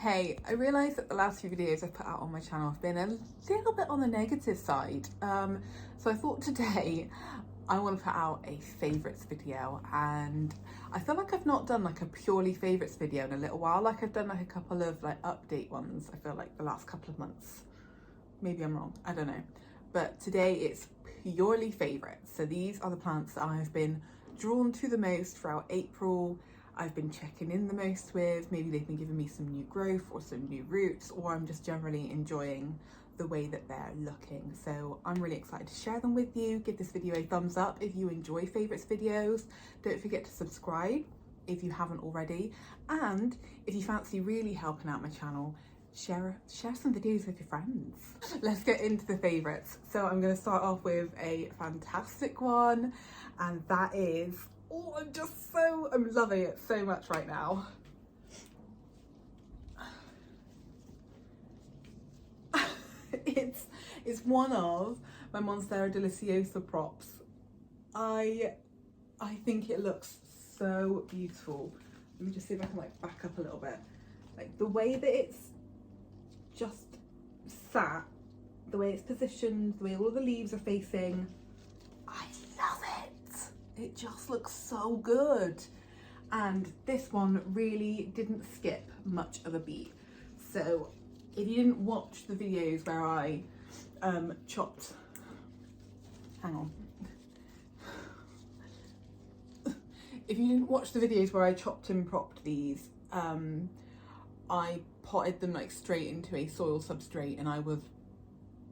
Hey, I realised that the last few videos I've put out on my channel have been a little bit on the negative side. So I thought today I want to put out a favourites video, and I feel like I've not done like a purely favourites video in a little while. Like I've done like a couple of like update ones, I feel like the last couple of months. Maybe I'm wrong, I don't know. But today it's purely favourites. So these are the plants that I've been drawn to the most throughout April. I've been checking in the most with. Maybe they've been giving me some new growth or some new roots, or I'm just generally enjoying the way that they're looking. So I'm really excited to share them with you. Give this video a thumbs up if you enjoy favourites videos. Don't forget to subscribe if you haven't already. And if you fancy really helping out my channel, share some videos with your friends. Let's get into the favourites. So I'm going to start off with a fantastic one, and that is, oh, I'm loving it so much right now. It's one of my MONSTERA DELICIOSA props. I think it looks so beautiful. Let me just see if I can like back up a little bit. Like the way that it's just sat, the way it's positioned, the way all the leaves are facing, I love it. It just looks so good. And this one really didn't skip much of a beat. So if you didn't watch the videos where I chopped, hang on. If you didn't watch the videos where I chopped and propped these, I potted them like straight into a soil substrate, and I was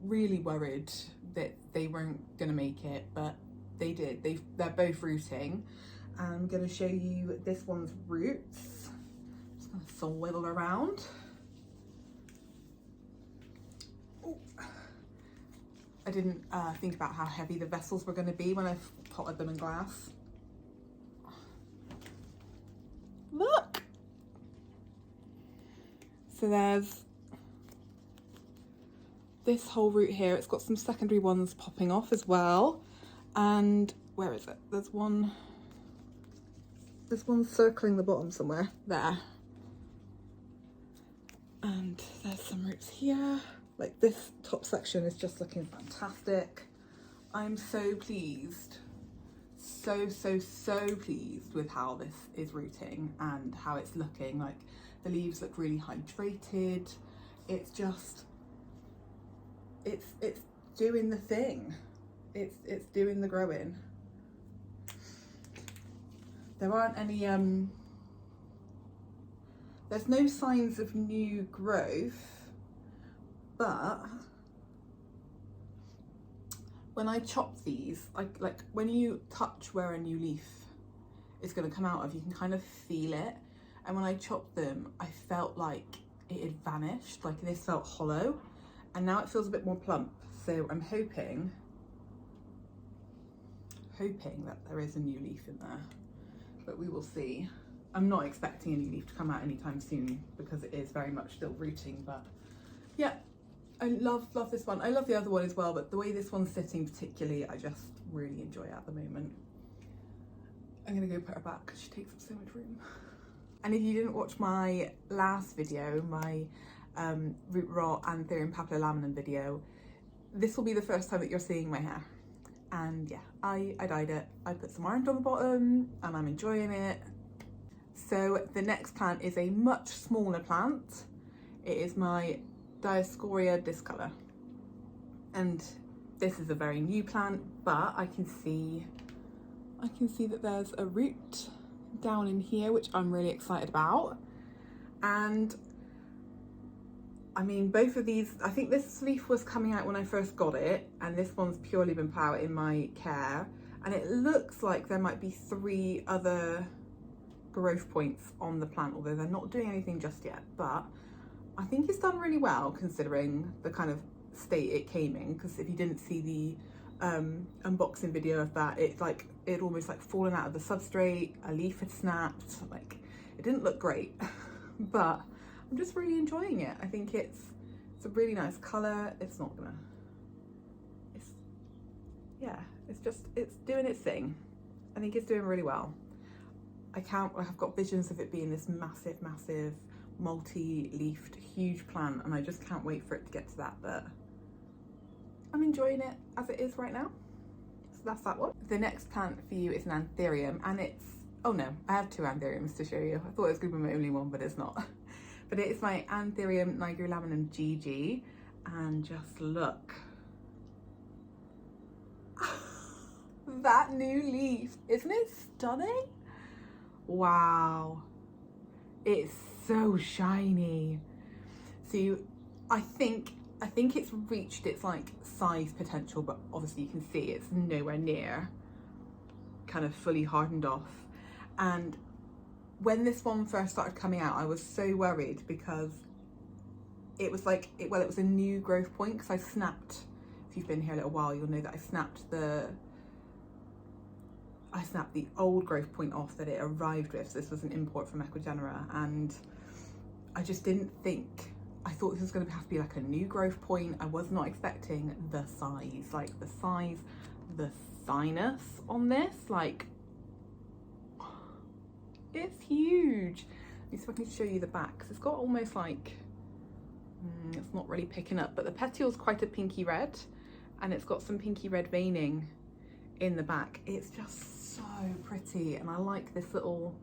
really worried that they weren't gonna make it, but they did. They're both rooting. I'm gonna show you this one's roots. Just gonna soil around. Ooh. I didn't think about how heavy the vessels were gonna be when I potted them in glass. Look! So there's this whole root here. It's got some secondary ones popping off as well. And where is it? There's one, this one's circling the bottom somewhere. There. And there's some roots here. Like this top section is just looking fantastic. I'm so pleased. So pleased with how this is rooting and how it's looking. Like the leaves look really hydrated. It's just, it's doing the thing. It's doing the growing. There aren't any there's no signs of new growth, but when I chop these, like when you touch where a new leaf is going to come out of, you can kind of feel it. And when I chopped them, I felt like it had vanished. Like this felt hollow, and now it feels a bit more plump. So I'm hoping that there is a new leaf in there, but we will see. I'm not expecting a new leaf to come out anytime soon because it is very much still rooting, but yeah, I love this one. I love the other one as well, but the way this one's sitting particularly, I just really enjoy it at the moment. I'm gonna go put her back because she takes up so much room. And if you didn't watch my last video, my root rot ANTHURIUM PALLIDIFLORUM video, this will be the first time that you're seeing my hair. And yeah, I dyed it. I put some orange on the bottom and I'm enjoying it. So the next plant is a much smaller plant. It is my DIOSCOREA DISCOLOUR. And this is a very new plant, but I can see that there's a root down in here, which I'm really excited about. And I mean, both of these, I think this leaf was coming out when I first got it, and this one's purely been put out in my care. And it looks like there might be 3 other growth points on the plant, although they're not doing anything just yet. But I think it's done really well considering the kind of state it came in, because if you didn't see the unboxing video of that, it almost like fallen out of the substrate, a leaf had snapped, like it didn't look great. But I'm just really enjoying it. I think it's a really nice colour. It's doing its thing. I think it's doing really well. I've got visions of it being this massive multi-leafed, huge plant, and I just can't wait for it to get to that, but I'm enjoying it as it is right now. So that's that one. The next plant for you is an anthurium, and it's, oh no, I have two anthuriums to show you. I thought it was going to be my only one, but it's not. But it is my Anthurium NIGROLAMINUM GIGI, and just look. That new leaf, isn't it stunning? Wow, it's so shiny. So I think it's reached its like size potential, but obviously you can see it's nowhere near kind of fully hardened off. And when this one first started coming out, I was so worried because it was like, it was a new growth point, because I snapped, if you've been here a little while, you'll know that I snapped the old growth point off that it arrived with. So this was an import from Ecuador, and I just didn't think, I thought this was going to have to be like a new growth point. I was not expecting the size, like the size, the sinus on this, like it's huge. Let me see if I can show you the back, because it's got almost like, it's not really picking up, but the petiol's quite a pinky red, and it's got some pinky red veining in the back. It's just so pretty, and I like this little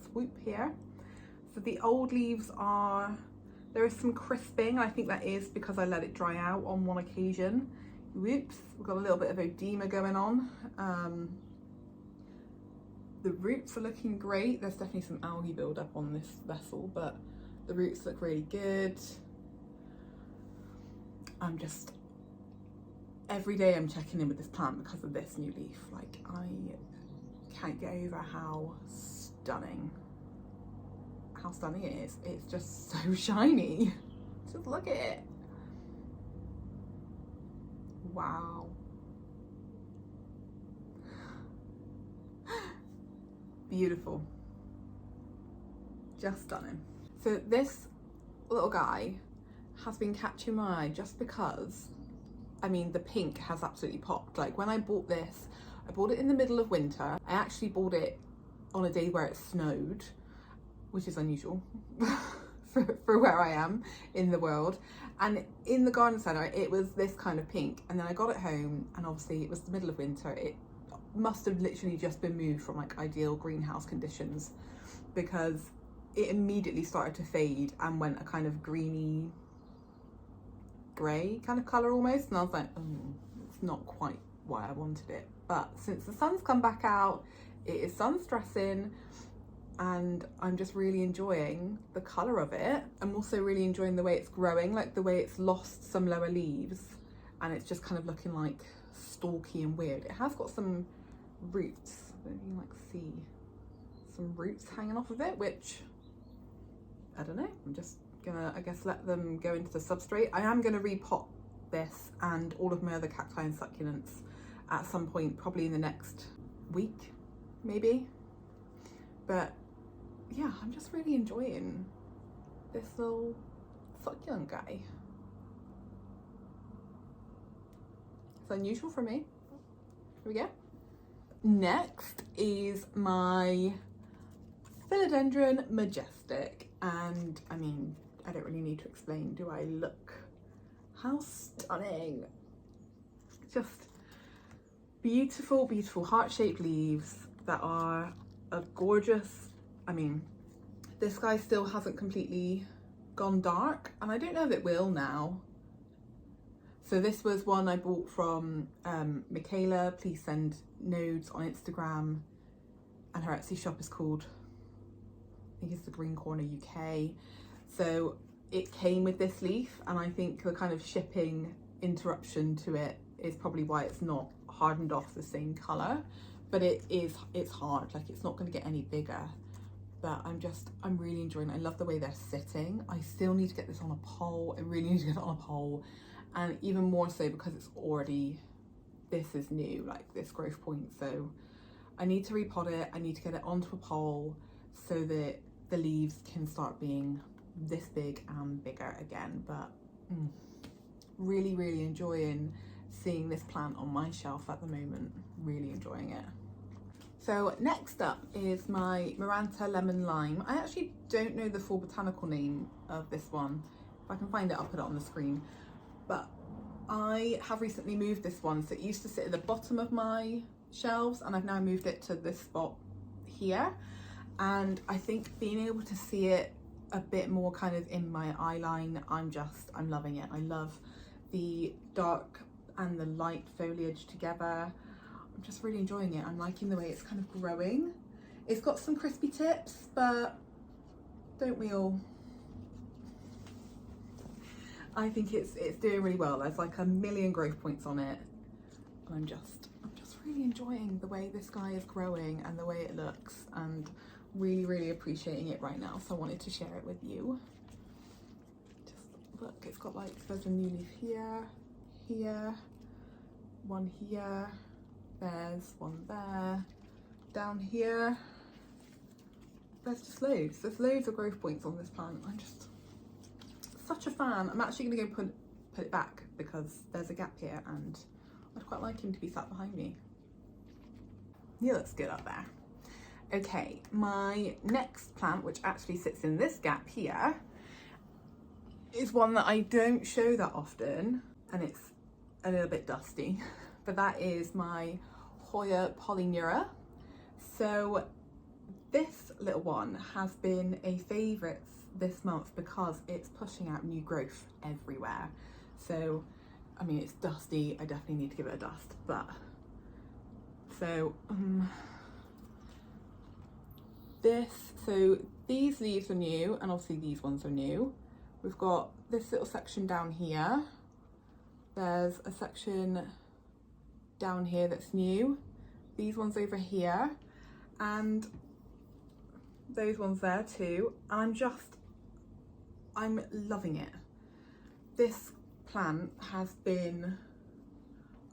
swoop here. So the old leaves are, there is some crisping. I think that is because I let it dry out on one occasion. Whoops, we've got a little bit of edema going on. The roots are looking great. There's definitely some algae buildup on this vessel, but the roots look really good. I'm just, every day I'm checking in with this plant because of this new leaf. Like, I can't get over how stunning it is. It's just so shiny. Just look at it. Wow. Beautiful. Just stunning. So this little guy has been catching my eye just because, I mean, the pink has absolutely popped. Like, when I bought this, I bought it in the middle of winter. I actually bought it on a day where it snowed, which is unusual for where I am in the world. And in the garden centre, it was this kind of pink. And then I got it home, and obviously it was the middle of winter. It must have literally just been moved from like ideal greenhouse conditions, because it immediately started to fade and went a kind of greeny grey kind of colour almost. And I was like, oh, it's not quite why I wanted it. But since the sun's come back out, it is sun stressing, and I'm just really enjoying the colour of it. I'm also really enjoying the way it's growing, like the way it's lost some lower leaves and it's just kind of looking like stalky and weird. It has got some roots, I don't know if you can like see some roots hanging off of it, which I don't know, I'm just gonna, I guess, let them go into the substrate. I am gonna repot this and all of my other cacti and succulents at some point, probably in the next week maybe. But yeah, I'm just really enjoying this little succulent guy. It's unusual for me. Here we go. Next is my Philodendron Majestic, and I mean, I don't really need to explain, do I? Look how stunning. Just beautiful, beautiful heart-shaped leaves that are a gorgeous, I mean, this guy still hasn't completely gone dark, and I don't know if it will now. So this was one I bought from Michaela. Please send nodes on Instagram, and her Etsy shop is called, I think it's the Green Corner UK. So it came with this leaf, and I think the kind of shipping interruption to it is probably why it's not hardened off the same colour. But it's hard, like it's not going to get any bigger. But I'm really enjoying it. I love the way they're sitting. I still need to get this on a pole. I really need to get it on a pole. And even more so because it's already, this is new, like this growth point. So I need to repot it. I need to get it onto a pole so that the leaves can start being this big and bigger again. But really, really enjoying seeing this plant on my shelf at the moment. Really enjoying it. So next up is my Maranta Lemon Lime. I actually don't know the full botanical name of this one. If I can find it, I'll put it on the screen. But I have recently moved this one. So it used to sit at the bottom of my shelves and I've now moved it to this spot here. And I think being able to see it a bit more kind of in my eye line, I'm loving it. I love the dark and the light foliage together. I'm just really enjoying it. I'm liking the way it's kind of growing. It's got some crispy tips, but don't we all? I think it's doing really well. There's like a million growth points on it. And I'm just really enjoying the way this guy is growing and the way it looks, and really, really appreciating it right now. So I wanted to share it with you. Just look, it's got like, there's a new leaf here, here, one here. There's one there, down here. There's just loads. There's loads of growth points on this plant. I'm just such a fan. I'm actually going to go put it back because there's a gap here and I'd quite like him to be sat behind me. He looks good up there. Okay, my next plant, which actually sits in this gap here, is one that I don't show that often and it's a little bit dusty. But that is my HOYA POLYNEURA. So this little one has been a favourite this month because it's pushing out new growth everywhere. So, I mean, it's dusty. I definitely need to give it a dust. But so these leaves are new, and obviously these ones are new. We've got this little section down here. There's a section down here that's new, these ones over here, and those ones there too. And I'm loving it. This plant has been,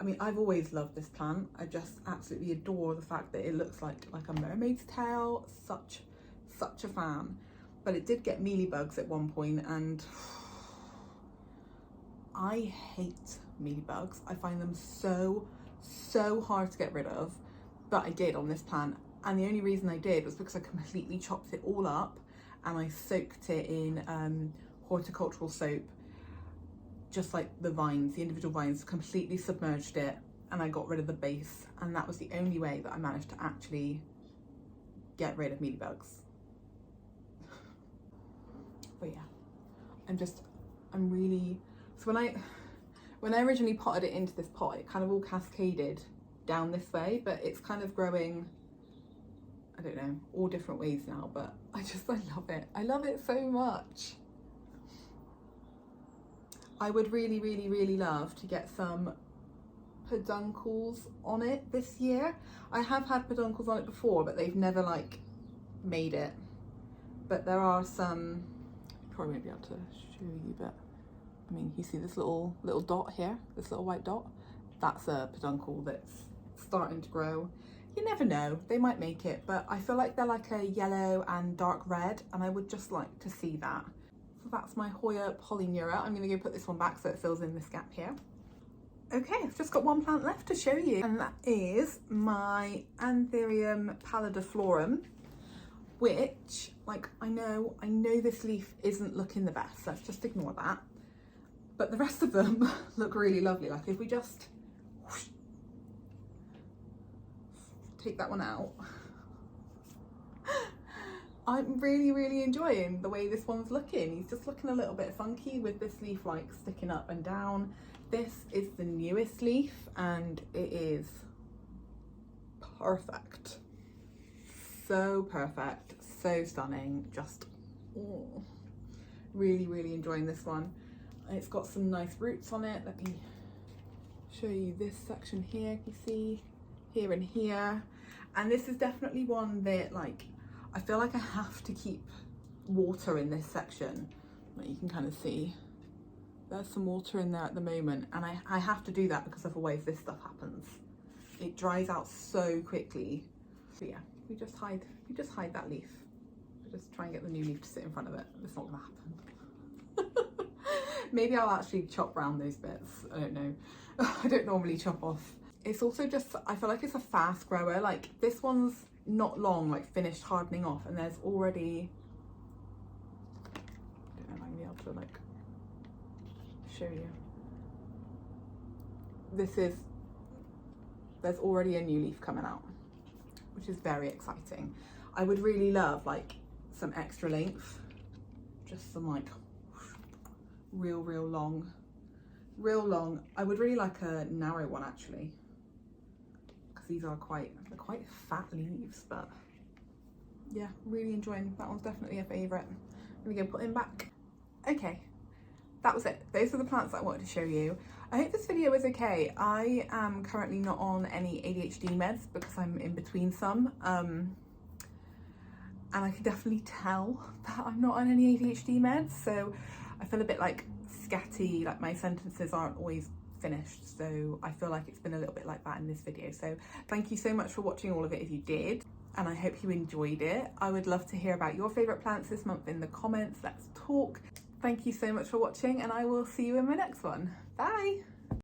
I mean, I've always loved this plant. I just absolutely adore the fact that it looks like a mermaid's tail. Such a fan. But it did get mealybugs at one point, and I hate mealybugs. I find them so hard to get rid of, but I did on this plant, and the only reason I did was because I completely chopped it all up and I soaked it in horticultural soap, just like the vines, the individual vines, completely submerged it, and I got rid of the base, and that was the only way that I managed to actually get rid of mealybugs. But yeah, I'm really, so when I originally potted it into this pot, it kind of all cascaded down this way, but it's kind of growing, I don't know, all different ways now, but I love it. I love it so much. I would really, really, really love to get some peduncles on it this year. I have had peduncles on it before, but they've never like made it. But there are some, probably won't be able to show you, but I mean, you see this little dot here, this little white dot? That's a peduncle that's starting to grow. You never know, they might make it, but I feel like they're like a yellow and dark red, and I would just like to see that. So that's my HOYA POLYNEURA. I'm gonna go put this one back so it fills in this gap here. Okay, I've just got one plant left to show you, and that is my ANTHURIUM PALLIDIFLORUM, which, like, I know this leaf isn't looking the best, let's just ignore that. But the rest of them look really lovely. Like if we just whoosh, take that one out. I'm really, really enjoying the way this one's looking. He's just looking a little bit funky with this leaf like sticking up and down. This is the newest leaf and it is perfect. So perfect, so stunning. Just really, really enjoying this one. It's got some nice roots on it. Let me show you this section here. You see here and here. And this is definitely one that, like, I feel like I have to keep water in this section. Like you can kind of see there's some water in there at the moment, and I have to do that because otherwise this stuff happens. It dries out so quickly. So yeah, we just hide that leaf. We just try and get the new leaf to sit in front of it. It's not gonna happen. Maybe I'll actually chop round those bits. I don't know. I don't normally chop off It's also just, I feel like it's a fast grower. Like this one's not long, like finished hardening off, and there's already, I don't know if I'm gonna be able to like show you. There's already a new leaf coming out, which is very exciting. I would really love like some extra length, just some like real long. I would really like a narrow one actually, because these are quite fat leaves, but yeah, really enjoying that one's definitely a favorite. I'm gonna go put him back. Okay, that was it. Those are the plants that I wanted to show you. I hope this video was okay. I am currently not on any ADHD meds because I'm in between some, and I can definitely tell that I'm not on any ADHD meds, so I feel a bit like scatty, like my sentences aren't always finished, so I feel like it's been a little bit like that in this video. So thank you so much for watching all of it if you did, and I hope you enjoyed it. I would love to hear about your favourite plants this month in the comments. Let's talk. Thank you so much for watching, and I will see you in my next one. Bye!